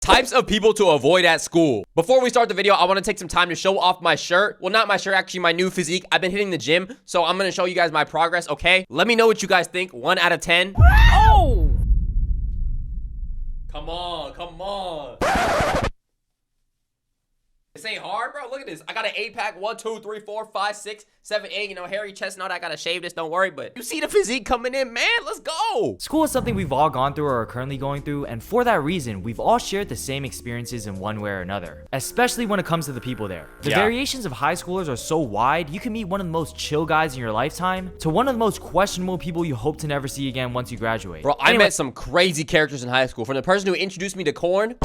Types of people to avoid at school. Before we start the video, I want to take some time to show off my shirt. Well, not my shirt, actually my new physique. I've been hitting the gym, so I'm going to show you guys my progress, okay? Let me know what you guys think. 1 out of 10. Oh! Come on, come on. This ain't hard, bro. Look at this. I got an 8-pack. 1, 2, 3, 4, 5, 6, 7, 8. You know, hairy chest and all that. I gotta shave this. Don't worry. But you see the physique coming in, man. Let's go. School is something we've all gone through or are currently going through, and for that reason, we've all shared the same experiences in one way or another, especially when it comes to the people there. The variations of high schoolers are so wide, you can meet one of the most chill guys in your lifetime to one of the most questionable people you hope to never see again once you graduate. Bro, I met some crazy characters in high school. From the person who introduced me to corn,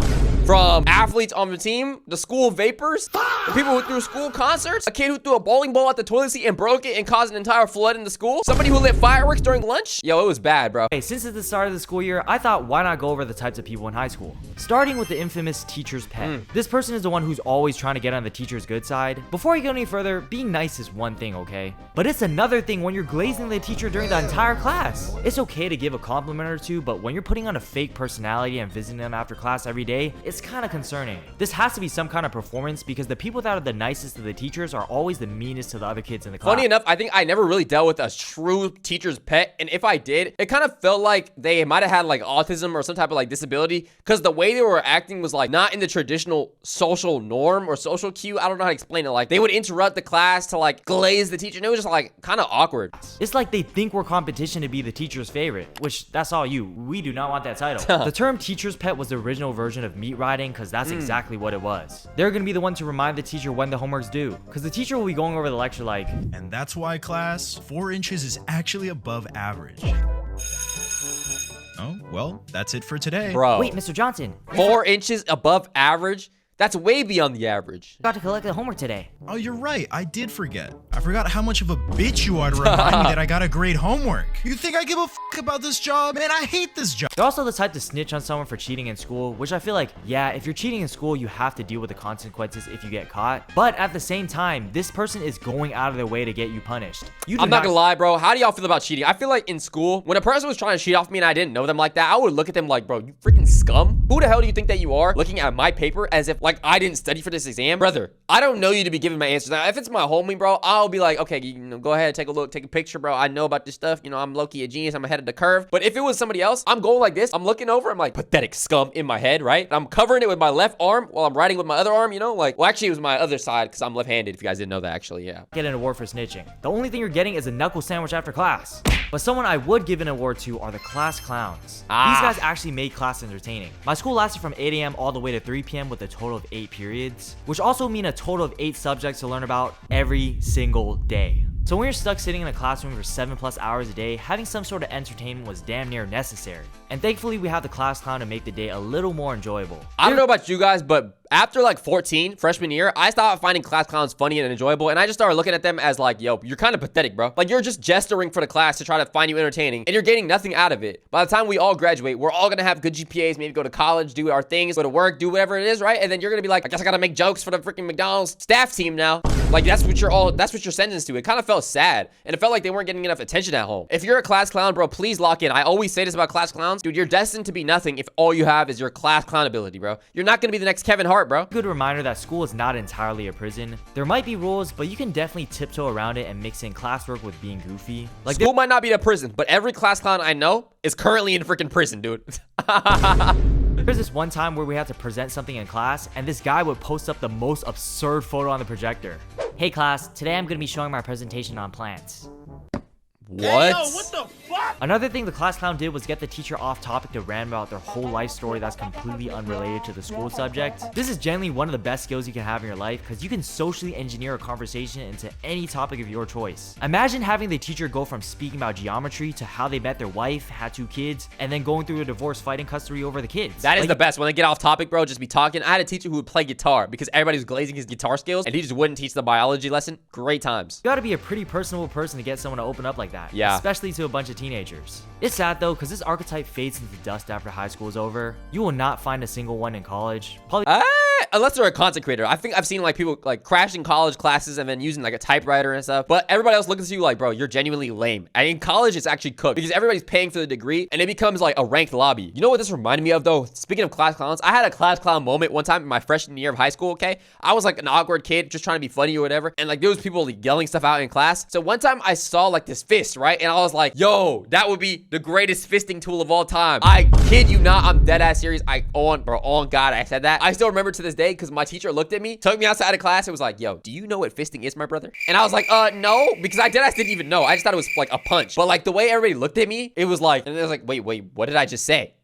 from athletes on the team, the school vapors, the people who threw school concerts, a kid who threw a bowling ball at the toilet seat and broke it and caused an entire flood in the school, somebody who lit fireworks during lunch. Yo, it was bad, bro. Hey, since it's the start of the school year, I thought why not go over the types of people in high school. Starting with the infamous teacher's pet. This person is the one who's always trying to get on the teacher's good side. Before you go any further, being nice is one thing, okay? But it's another thing when you're glazing the teacher during the entire class. It's okay to give a compliment or two, but when you're putting on a fake personality and visiting them after class every day, it's kind of concerning. This has to be some kind of performance because the people that are the nicest to the teachers are always the meanest to the other kids in the class. Funny enough, I think I never really dealt with a true teacher's pet, and if I did, it kind of felt like they might have had like autism or some type of like disability, because the way they were acting was like not in the traditional social norm or social cue. I don't know how to explain it. Like they would interrupt the class to like glaze the teacher, and it was just like kind of awkward. It's like they think we're competition to be the teacher's favorite, which that's all you. We do not want that title. The term teacher's pet was the original version of meat riding, because that's exactly what it was. They're gonna be the one to remind the teacher when the homework's due, because the teacher will be going over the lecture like, and that's why, class, 4 inches is actually above average. Oh, well, that's it for today. Bro. wait, Mr. Johnson. 4 inches above average? That's way beyond the average. Got to collect the homework today. Oh, you're right. I did forget. I forgot how much of a bitch you are to remind me that I got a great homework. You think I give a fuck about this job? Man, I hate this job. They're also the type to snitch on someone for cheating in school, which I feel like, yeah, if you're cheating in school, you have to deal with the consequences if you get caught. But at the same time, this person is going out of their way to get you punished. I'm not gonna lie, bro. How do y'all feel about cheating? I feel like in school, when a person was trying to cheat off me and I didn't know them like that, I would look at them like, bro, you freaking scum. Who the hell do you think that you are? Looking at my paper as if like I didn't study for this exam. Brother, I don't know you to be giving my answers. Now, if it's my homie, bro, I'll be like, okay, you know, go ahead, take a look, take a picture, bro. I know about this stuff. You know, I'm low-key a genius. I'm ahead of the curve. But if it was somebody else, I'm going like this. I'm looking over. I'm like, pathetic scum in my head, right? I'm covering it with my left arm while I'm writing with my other arm, you know? Like, well, actually, it was my other side because I'm left-handed, if you guys didn't know that, actually, yeah. Get an award for snitching. The only thing you're getting is a knuckle sandwich after class. But someone I would give an award to are the class clowns. These guys actually made class entertaining. My school lasted from 8 a.m. all the way to 3 p.m. with a total of 8 periods, which also mean a total of 8 subjects to learn about every single day. So when you're stuck sitting in a classroom for 7+ hours a day, having some sort of entertainment was damn near necessary. And thankfully, we have the class clown to make the day a little more enjoyable. I don't know about you guys, but after like 14, freshman year, I stopped finding class clowns funny and enjoyable, and I just started looking at them as like, yo, you're kind of pathetic, bro. Like, you're just gesturing for the class to try to find you entertaining, and you're getting nothing out of it. By the time we all graduate, we're all gonna have good GPAs, maybe go to college, do our things, go to work, do whatever it is, right? And then you're gonna be like, I guess I gotta make jokes for the freaking McDonald's staff team now. Like, that's what you're sentenced to. It kind of felt sad, and it felt like they weren't getting enough attention at home. If you're a class clown, bro, please lock in. I always say this about class clowns. Dude, you're destined to be nothing if all you have is your class clown ability, bro. You're not gonna be the next Kevin Hart, bro. Good reminder that school is not entirely a prison. There might be rules, but you can definitely tiptoe around it and mix in classwork with being goofy. Like, school might not be a prison, but every class clown I know is currently in freaking prison, dude. There's this one time where we had to present something in class, and this guy would post up the most absurd photo on the projector. Hey class, today I'm gonna be showing my presentation on plants. What? Hey, yo, what the fuck? Another thing the class clown did was get the teacher off topic to rant about their whole life story that's completely unrelated to the school subject. This is generally one of the best skills you can have in your life because you can socially engineer a conversation into any topic of your choice. Imagine having the teacher go from speaking about geometry to how they met their wife, had 2 kids, and then going through a divorce fighting custody over the kids. That is the best. When they get off topic, bro, just be talking. I had a teacher who would play guitar because everybody was glazing his guitar skills and he just wouldn't teach the biology lesson. Great times. You gotta be a pretty personable person to get someone to open up like that. Yeah. Especially to a bunch of teenagers. It's sad though, because this archetype fades into dust after high school is over. You will not find a single one in college. Probably unless they're a content creator. I think I've seen like people like crashing college classes and then using like a typewriter and stuff. But everybody else looking at you like, bro, you're genuinely lame. And in college, it's actually cooked because everybody's paying for the degree and it becomes like a ranked lobby. You know what this reminded me of though? Speaking of class clowns, I had a class clown moment one time in my freshman year of high school, okay? I was like an awkward kid just trying to be funny or whatever. And like there was people like, yelling stuff out in class. So one time I saw like this fist, right? And I was like, yo, that would be the greatest fisting tool of all time. I kid you not, I'm dead ass serious. On God, I said that. I still remember to this day because my teacher looked at me, took me outside of class, and was like, yo, do you know what fisting is, my brother? And I was like, no, because I deadass didn't even know. I just thought it was like a punch. But like the way everybody looked at me, it was like, and it was like, wait, what did I just say?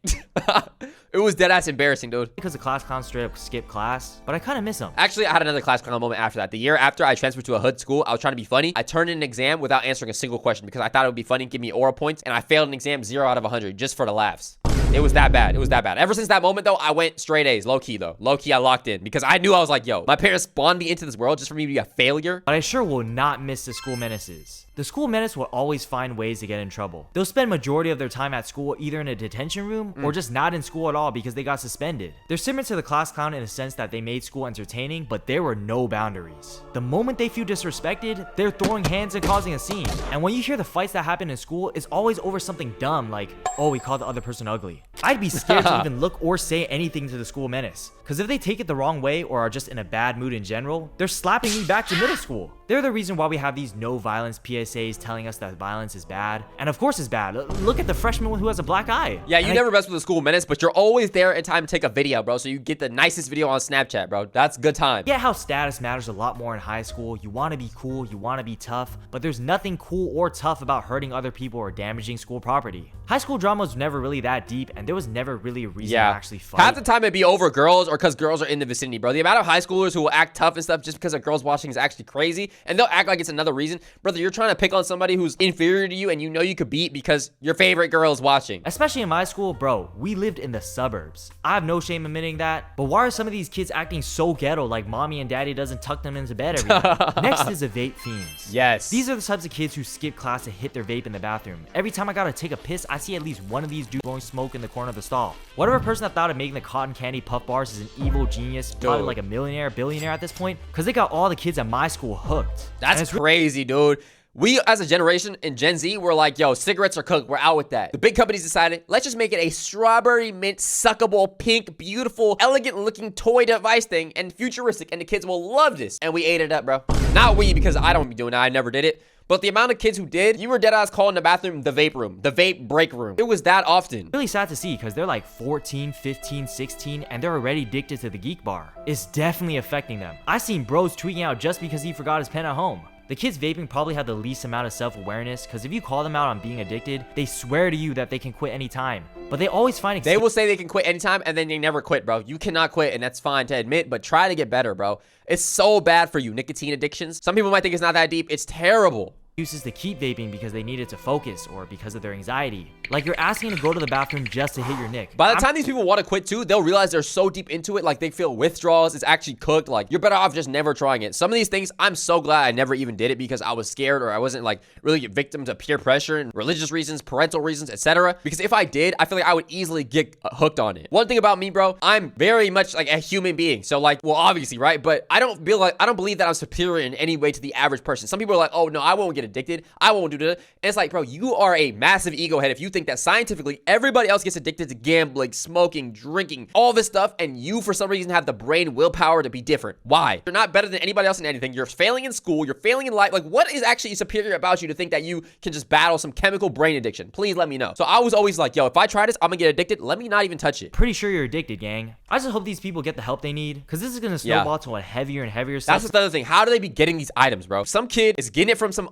It was deadass embarrassing, dude. Because the class clown straight up skipped class, but I kind of miss him. Actually, I had another class clown moment after that. The year after I transferred to a hood school, I was trying to be funny. I turned in an exam without answering a single question because I thought it would be funny and give me aura points, and I failed an exam 0 out of 100 just for the laughs. It was that bad. It was that bad. Ever since that moment, though, I went straight A's. Low key, though. Low key, I locked in because I knew I was like, yo, my parents spawned me into this world just for me to be a failure. But I sure will not miss the school menaces. The school menace will always find ways to get in trouble. They'll spend majority of their time at school either in a detention room or just not in school at all because they got suspended. They're similar to the class clown in the sense that they made school entertaining, but there were no boundaries. The moment they feel disrespected, they're throwing hands and causing a scene. And when you hear the fights that happen in school, it's always over something dumb like, oh, we called the other person ugly. I'd be scared to even look or say anything to the school menace. Because if they take it the wrong way or are just in a bad mood in general, they're slapping me back to middle school. They're the reason why we have these no violence PSAs telling us that violence is bad. And of course it's bad. Look at the freshman who has a black eye. Yeah, you never mess with the school menace, but you're always there in time to take a video, bro. So you get the nicest video on Snapchat, bro. That's good time. Yeah, how status matters a lot more in high school. You want to be cool, you want to be tough, but there's nothing cool or tough about hurting other people or damaging school property. High school drama was never really that deep, and there was never really a reason to actually fight. Half the time it'd be over girls or because girls are in the vicinity, bro. The amount of high schoolers who will act tough and stuff just because of girls watching is actually crazy, and they'll act like it's another reason. Brother, you're trying to pick on somebody who's inferior to you and you know you could beat because your favorite girl is watching. Especially in my school, bro, we lived in the suburbs. I have no shame admitting that, but why are some of these kids acting so ghetto like mommy and daddy doesn't tuck them into bed every night? Next is the vape fiends. Yes. These are the types of kids who skip class to hit their vape in the bathroom. Every time I gotta take a piss, I see at least one of these dudes blowing smoke in the corner of the stall. Whatever person that thought of making the cotton candy puff bars is an evil genius, probably like a millionaire, billionaire at this point, because they got all the kids at my school hooked. That's crazy, dude. We, as a generation in Gen Z, we're like, yo, cigarettes are cooked. We're out with that. The big companies decided, let's just make it a strawberry mint, suckable, pink, beautiful, elegant-looking toy device thing and futuristic, and the kids will love this. And we ate it up, bro. Not we, because I don't be doing that. I never did it. But the amount of kids who did, you were dead ass calling the bathroom the vape room, the vape break room. It was that often. Really sad to see because they're like 14, 15, 16, and they're already addicted to the geek bar. It's definitely affecting them. I seen bros tweaking out just because he forgot his pen at home. The kids vaping probably have the least amount of self-awareness because if you call them out on being addicted, they swear to you that they can quit anytime. But they always find They will say they can quit anytime and then they never quit, bro. You cannot quit and that's fine to admit, but try to get better, bro. It's so bad for you, nicotine addictions. Some people might think it's not that deep. It's terrible. Uses to keep vaping because they needed to focus or because of their anxiety. Like you're asking to go to the bathroom just to hit your nick. By the time these people want to quit too, they'll realize they're so deep into it, like they feel withdrawals, it's actually cooked. Like you're better off just never trying it. Some of these things, I'm so glad I never even did it because I was scared or I wasn't like really a victim to peer pressure and religious reasons, parental reasons, etc. Because if I did, I feel like I would easily get hooked on it. One thing about me, bro, I'm very much like a human being. So like, well, obviously, right? But I don't believe that I'm superior in any way to the average person. Some people are like, oh no, I won't get addicted. I won't do that. And it's like, bro, you are a massive ego head if you think that scientifically everybody else gets addicted to gambling, smoking, drinking, all this stuff, and you for some reason have the brain willpower to be different. Why? You're not better than anybody else in anything. You're failing in school. You're failing in life. Like, what is actually superior about you to think that you can just battle some chemical brain addiction? Please let me know. So I was always like, yo, if I try this, I'm gonna get addicted. Let me not even touch it. Pretty sure you're addicted, gang. I just hope these people get the help they need because this is gonna snowball to a heavier and heavier stuff. That's the other thing. How do they be getting these items, bro? Some kid is getting it from some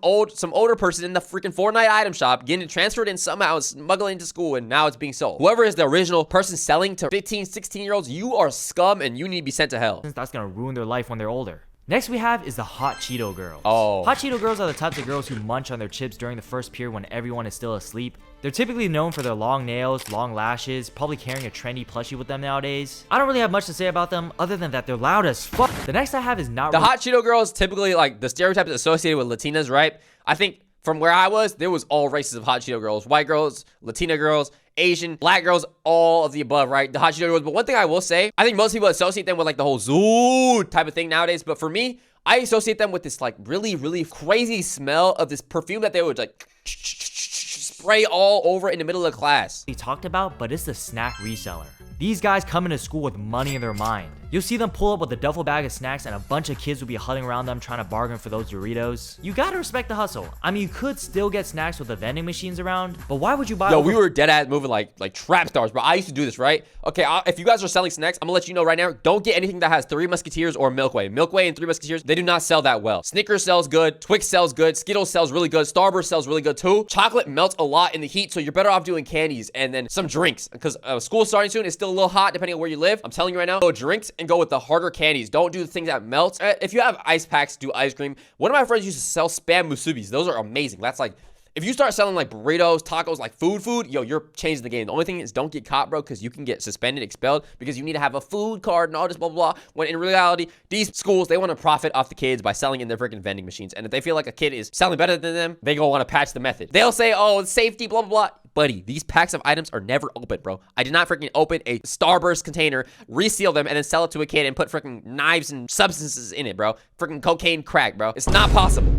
older person in the freaking Fortnite item shop, getting it transferred in somehow, smuggling into school, and now it's being sold. Whoever is the original person selling to 15, 16-year-olds, you are scum and you need to be sent to hell. That's gonna ruin their life when they're older. Next we have is the hot Cheeto girls. Oh. Hot Cheeto girls are the types of girls who munch on their chips during the first period when everyone is still asleep. They're typically known for their long nails, long lashes, probably carrying a trendy plushie with them nowadays. I don't really have much to say about them other than that they're loud as fuck. The next I have is not the hot Cheeto girls, typically like the stereotype is associated with Latinas, right? I think from where I was, there was all races of hot Cheeto girls, white girls, Latina girls, Asian, black girls, all of the above, right? The hot Cheetos. But one thing I will say, I think most people associate them with like the whole zoo type of thing nowadays. But for me, I associate them with this like really, really crazy smell of this perfume that they would like spray all over in the middle of the class. We talked about, but it's the snack reseller. These guys come into school with money in their mind. You'll see them pull up with a duffel bag of snacks and a bunch of kids will be huddling around them trying to bargain for those Doritos. You gotta respect the hustle. I mean, you could still get snacks with the vending machines around, but why would you buy? Yo, we were dead ass moving like trap stars, bro. I used to do this, right? Okay, if you guys are selling snacks, I'm gonna let you know right now, don't get anything that has Three Musketeers or Milky Way. Milky Way and Three Musketeers, they do not sell that well. Snickers sells good, Twix sells good, Skittles sells really good, Starburst sells really good too. Chocolate melts a lot in the heat, so you're better off doing candies and then some drinks, because school's starting soon. It's still a little hot depending on where you live. I'm telling you right now, go drinks and go with the harder candies. Don't do the things that melt. If you have ice packs, do ice cream. One of my friends used to sell Spam Musubis. Those are amazing. That's like, if you start selling like burritos, tacos, like food, yo, you're changing the game. The only thing is don't get caught, bro, because you can get suspended, expelled, because you need to have a food card and all this blah, blah, blah. When in reality, these schools, they want to profit off the kids by selling in their freaking vending machines. And if they feel like a kid is selling better than them, they go want to patch the method. They'll say, oh, it's safety, blah, blah, blah. Buddy, these packs of items are never open, bro. I did not freaking open a Starburst container, reseal them, and then sell it to a kid and put freaking knives and substances in it, bro. Freaking cocaine crack, bro. It's not possible.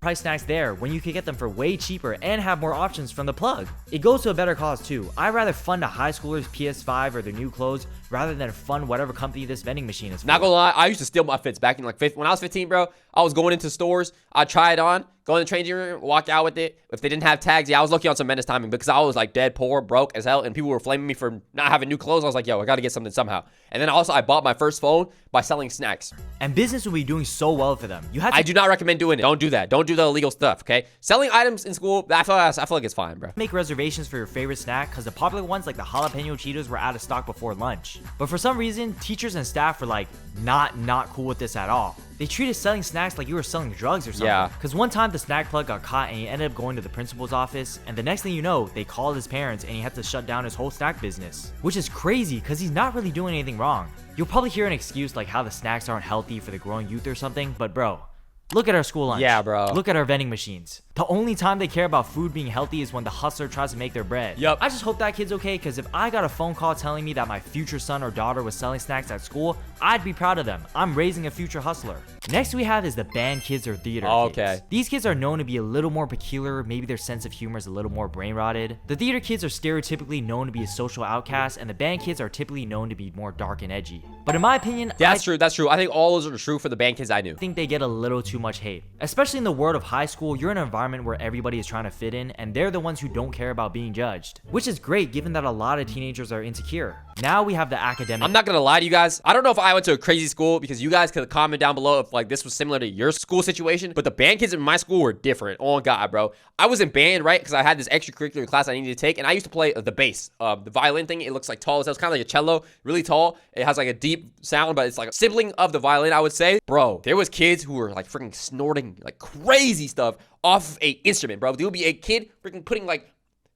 Price snacks there when you could get them for way cheaper and have more options from the plug. It goes to a better cause too. I'd rather fund a high schooler's PS5 or their new clothes rather than fund whatever company this vending machine is for. Not gonna lie, I used to steal my fits back in like when I was 15, bro. I was going into stores, I'd try it on, go in the changing room, walk out with it. If they didn't have tags, yeah, I was lucky on some menace timing because I was like dead poor, broke as hell, and people were flaming me for not having new clothes. I was like, yo, I gotta get something somehow. And then also I bought my first phone by selling snacks. And business will be doing so well for them. I do not recommend doing it. Don't do that. Don't do the illegal stuff, okay? Selling items in school, I feel like it's fine, bro. Make reservations for your favorite snack because the popular ones like the jalapeno Cheetos were out of stock before lunch. But for some reason, teachers and staff were like not cool with this at all. They treated selling snacks like you were selling drugs or something. Yeah. Because one time the snack plug got caught and he ended up going to the principal's office, and the next thing you know, they called his parents and he had to shut down his whole snack business. Which is crazy because he's not really doing anything wrong. You'll probably hear an excuse like how the snacks aren't healthy for the growing youth or something, but bro, look at our school lunch. Yeah, bro. Look at our vending machines. The only time they care about food being healthy is when the hustler tries to make their bread. Yup. I just hope that kid's okay, because if I got a phone call telling me that my future son or daughter was selling snacks at school, I'd be proud of them. I'm raising a future hustler. Next we have is the band kids or theater kids. These kids are known to be a little more peculiar, maybe their sense of humor is a little more brain rotted. The theater kids are stereotypically known to be a social outcast, and the band kids are typically known to be more dark and edgy. But in my opinion, That's true. I think all those are true for the band kids I knew. I think they get a little too much hate. Especially in the world of high school, you're in an environment where everybody is trying to fit in, and they're the ones who don't care about being judged. Which is great given that a lot of teenagers are insecure. Now we have the academic. I'm not gonna lie to you guys. I don't know if I went to a crazy school, because you guys could comment down below if like this was similar to your school situation. But the band kids in my school were different. Oh god, bro. I was in band, right? Because I had this extracurricular class I needed to take, and I used to play the bass. The violin thing. It looks like tall as hell. It's kind of like a cello, really tall. It has like a deep sound, but it's like a sibling of the violin, I would say. Bro, there was kids who were like freaking snorting like crazy stuff off of a instrument, bro. There would be a kid freaking putting like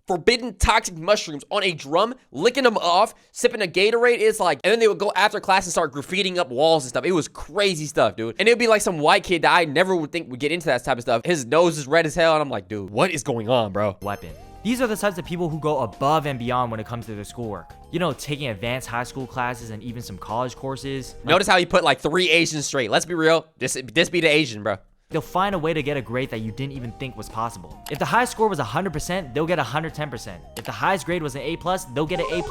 forbidden toxic mushrooms on a drum, licking them off, sipping a Gatorade. It's like, and then they would go after class and start graffitiing up walls and stuff. It was crazy stuff, dude. And it would be like some white kid that I never would think would get into that type of stuff. His nose is red as hell, and I'm like, dude, what is going on, bro? Weapon. These are the types of people who go above and beyond when it comes to their schoolwork. You know, taking advanced high school classes and even some college courses. Notice how he put like 3 Asians straight. Let's be real. This be the Asian, bro. They'll find a way to get a grade that you didn't even think was possible. If the high score was 100%, they'll get 110%. If the highest grade was an A+, they'll get an A++.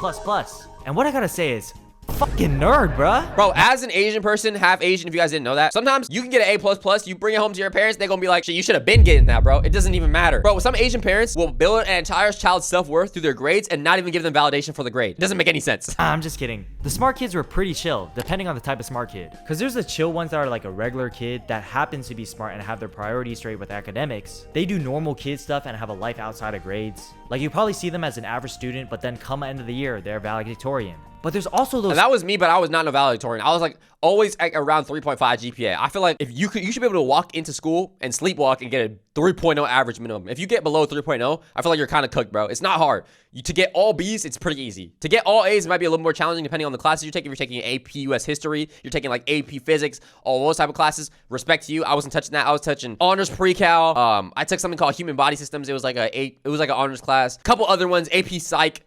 And what I gotta say is, fucking nerd, bruh. Bro, as an Asian person, half Asian, if you guys didn't know that, sometimes you can get an A++, you bring it home to your parents, they're gonna be like, shit, you should have been getting that, bro. It doesn't even matter. Bro, some Asian parents will build an entire child's self-worth through their grades and not even give them validation for the grade. It doesn't make any sense. I'm just kidding. The smart kids were pretty chill, depending on the type of smart kid. Because there's the chill ones that are like a regular kid that happens to be smart and have their priorities straight with academics. They do normal kid stuff and have a life outside of grades. Like, you probably see them as an average student, but then come end of the year, they're valedictorian. But there's also those... And that was me, but I was not a valedictorian. I was like always at around 3.5 GPA. I feel like if you should be able to walk into school and sleepwalk and get a 3.0 average minimum. If you get below 3.0, I feel like you're kind of cooked, bro. It's not hard. To get all B's, it's pretty easy. To get all A's, it might be a little more challenging depending on the classes you're taking. If you're taking AP US history, you're taking like AP physics, all those type of classes. Respect to you. I wasn't touching that. I was touching honors pre-cal. I took something called human body systems. It was like an honors class. A couple other ones, AP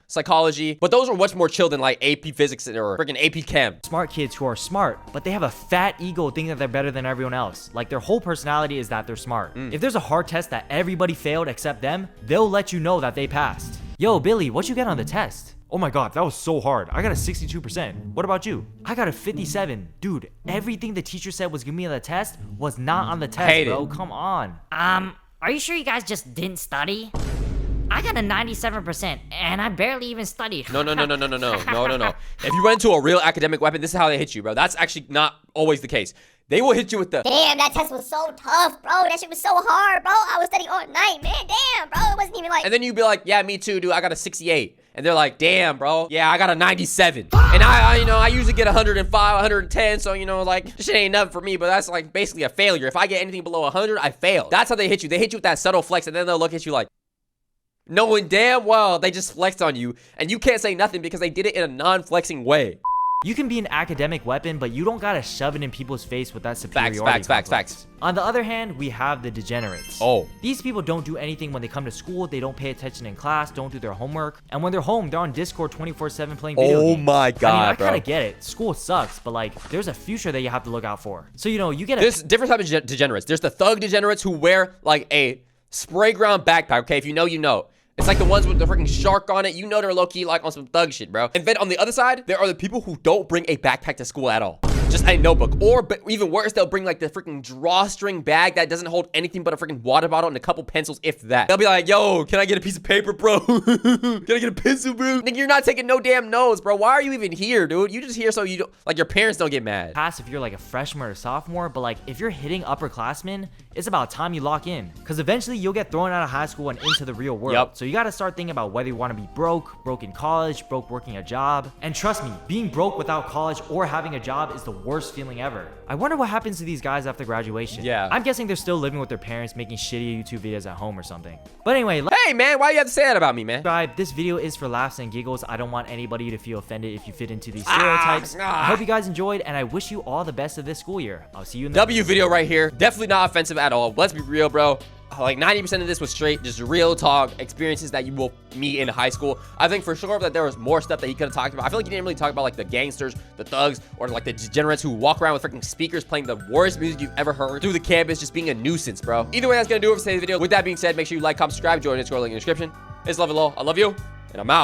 psychology. But those are much more chill than like AP physics or freaking AP chem. Smart kids who are smart, but they have a fat ego thinking that they're better than everyone else. Like their whole personality is that they're smart. If there's a hard test that everybody failed except them, they'll let you know that they passed. Yo, Billy, what'd you get on the test? Oh my god, that was so hard. I got a 62%. What about you? I got a 57. Dude, everything the teacher said was giving me on the test was not on the test, bro. Come on. Are you sure you guys just didn't study? I got a 97%, and I barely even studied. No. If you run into a real academic weapon, this is how they hit you, bro. That's actually not always the case. They will hit you with the Damn, that test was so tough, bro. That shit was so hard, bro. I was studying all night, man. Damn, bro. It wasn't even like... And then you'd be like, yeah, me too, dude. I got a 68. And they're like, damn, bro. Yeah, I got a 97. And I usually get 105, 110. So, like, this shit ain't nothing for me. But that's like basically a failure. If I get anything below 100, I fail. That's how they hit you. They hit you with that subtle flex. And then they'll look at you like, knowing damn well they just flexed on you. And you can't say nothing because they did it in a non-flexing way. You can be an academic weapon, but you don't gotta shove it in people's face with that superiority. Facts. On the other hand, we have the degenerates. Oh. These people don't do anything when they come to school. They don't pay attention in class, don't do their homework. And when they're home, they're on Discord 24/7 playing video games. Oh my god, I bro. kinda get it. School sucks, but like, there's a future that you have to look out for. So, you get There's different types of degenerates. There's the thug degenerates who wear like a spray ground backpack, okay? If you know, you know. It's like the ones with the freaking shark on it. You know they're low-key like on some thug shit, bro. And then on the other side, there are the people who don't bring a backpack to school at all. Just a notebook. Or, but even worse, they'll bring like the freaking drawstring bag that doesn't hold anything but a freaking water bottle and a couple pencils, if that. They'll be like, yo, can I get a piece of paper, bro? Can I get a pencil, bro? Nigga, you're not taking no damn notes, bro. Why are you even here, dude? You just here so you don't, like, your parents don't get mad. pass if you're like a freshman or a sophomore, but like if you're hitting upperclassmen, it's about time you lock in, because eventually you'll get thrown out of high school and into the real world. Yep. So you got to start thinking about whether you want to be broke in college, broke working a job. And trust me, being broke without college or having a job is the worst feeling ever. I wonder what happens to these guys after graduation. Yeah. I'm guessing they're still living with their parents, making shitty YouTube videos at home or something. But anyway, Hey, man, why you have to say that about me, man? subscribe. This video is for laughs and giggles. I don't want anybody to feel offended if you fit into these stereotypes. I hope you guys enjoyed, and I wish you all the best of this school year. I'll see you in the W video right here. Definitely not offensive at all. Let's be real, bro. Like 90% of this was straight, just real talk, experiences that you will meet in high school. I think for sure that there was more stuff that he could have talked about. I feel like he didn't really talk about like the gangsters, the thugs, or like the degenerates who walk around with freaking speakers playing the worst music you've ever heard through the campus, just being a nuisance, bro. Either way, that's gonna do it for today's video. With that being said, make sure you like, comment, subscribe, join the Discord link in the description. It's Love It Low. I love you, and I'm out.